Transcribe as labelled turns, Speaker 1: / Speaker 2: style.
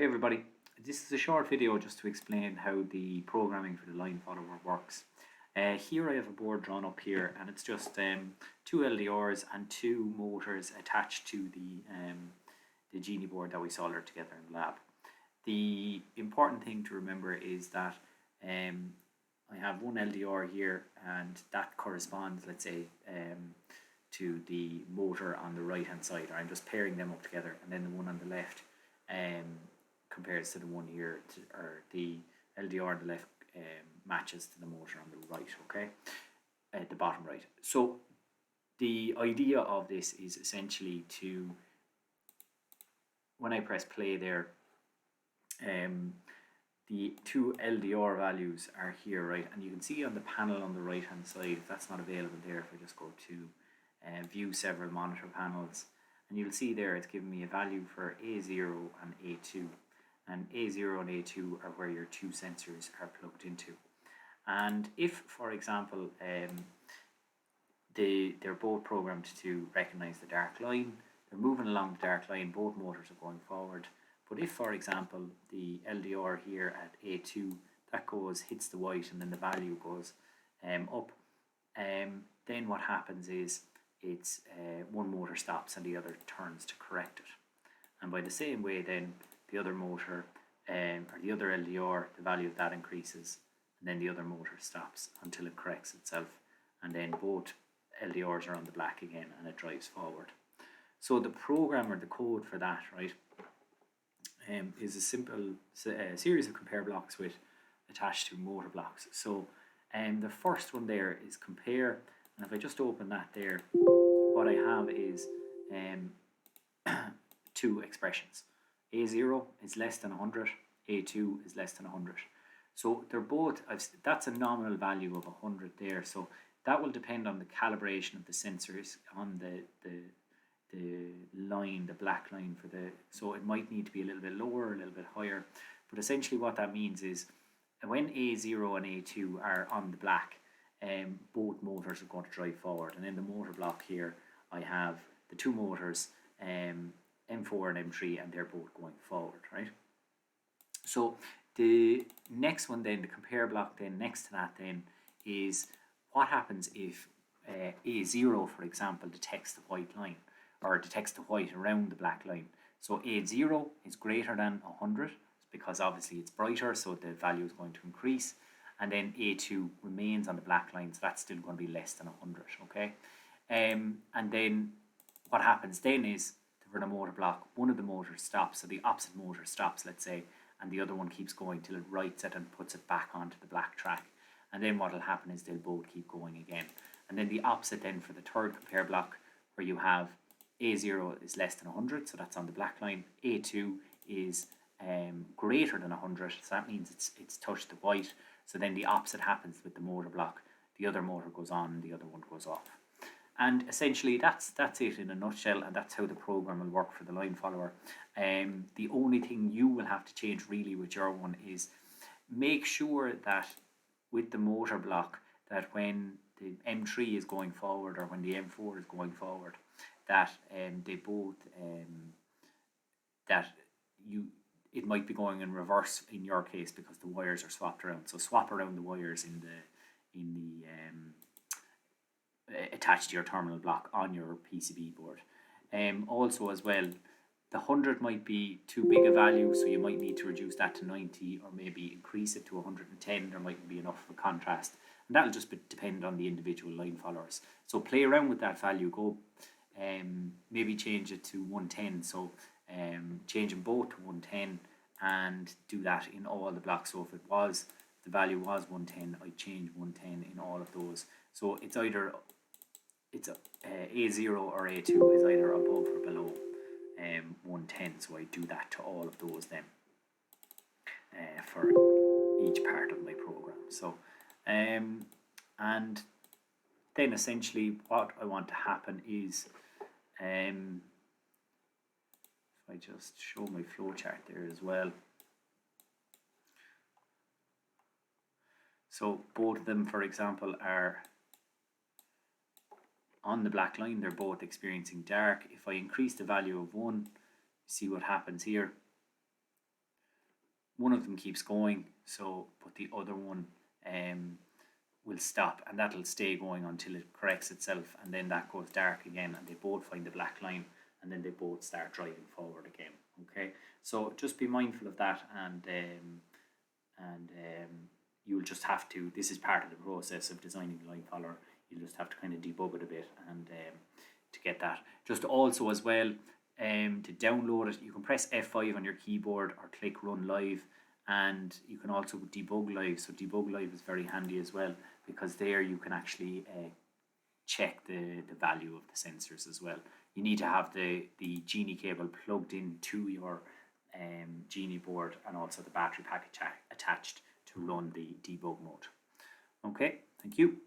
Speaker 1: Hey everybody, this is a short video just to explain how the programming for the line follower works. Here I have a board drawn up here and it's just two LDRs and two motors attached to the Genie board that we soldered together in the lab. The important thing to remember is that I have one LDR here and that corresponds, let's say, to the motor on the right hand side. I'm just pairing them up together, and then the one on the left compares to the one here, or the LDR on the left matches to the motor on the right, okay, at the bottom right. So the idea of this is essentially to, when I press play there, the two LDR values are here, right, and you can see on the panel on the right hand side, if that's not available there, if I just go to view several monitor panels, and you'll see there it's giving me a value for A0 and A2, and A0 and A2 are where your two sensors are plugged into. And if, for example, they're both programmed to recognize the dark line, they're moving along the dark line, both motors are going forward. But if, for example, the LDR here at A2, that hits the white, and then the value goes up, then what happens is it's one motor stops and the other turns to correct it. And by the same way then, the other motor, or the other LDR, the value of that increases, and then the other motor stops until it corrects itself, and then both LDRs are on the black again and it drives forward. So the program, or the code for that, right, is a simple series of compare blocks with attached to motor blocks. So the first one there is compare, and if I just open that there, what I have is two expressions. A0 is less than 100, A2 is less than 100. So they're both, that's a nominal value of 100 there, so that will depend on the calibration of the sensors on the line, the black line for the, so it might need to be a little bit lower, a little bit higher, but essentially what that means is when A0 and A2 are on the black, both motors are going to drive forward, and in the motor block here I have the two motors, M4 and M3, and they're both going forward, right? So the next one then, the compare block then next to that then, is what happens if A0, for example, detects the white line, or detects the white around the black line. So A0 is greater than 100 because obviously it's brighter, so the value is going to increase, and then A2 remains on the black line, so that's still going to be less than 100, okay? And then what happens then is, for the motor block, one of the motors stops, so the opposite motor stops, let's say, and the other one keeps going till it writes it and puts it back onto the black track. And then what will happen is they'll both keep going again. And then the opposite then for the third compare block, where you have A0 is less than 100, so that's on the black line. A2 is greater than 100, so that means it's touched the white. So then the opposite happens with the motor block. The other motor goes on and the other one goes off. And essentially that's it in a nutshell, and that's how the program will work for the line follower. The only thing you will have to change really with your one is make sure that with the motor block, that when the M3 is going forward or when the M4 is going forward, that they both it might be going in reverse in your case because the wires are swapped around. So swap around the wires in the attached to your terminal block on your PCB board. Also as well, the 100 might be too big a value, so you might need to reduce that to 90 or maybe increase it to 110. There mightn't be enough of a contrast, and that'll just depend on the individual line followers. So play around with that value, go maybe change it to 110, so change them both to 110 and do that in all the blocks. So if the value was 110, I change 110 in all of those. So it's either A0 or A2 is either above or below 110, so I do that to all of those then for each part of my program. So and then essentially what I want to happen is if I just show my flowchart there as well. So both of them, for example, are on the black line, they're both experiencing dark. If I increase the value of one, see what happens here. one of them keeps going, so but the other one will stop, and that'll stay going until it corrects itself, and then that goes dark again, and they both find the black line, and then they both start driving forward again. Okay, so just be mindful of that, and you'll just have to. This is part of the process of designing a line follower. You'll just have to kind of debug it a bit, and to get that. Just also as well, to download it, you can press F5 on your keyboard or click Run Live, and you can also debug live. So debug live is very handy as well, because there you can actually check the value of the sensors as well. You need to have the Genie cable plugged into your Genie board, and also the battery pack attached to run the debug mode. Okay, thank you.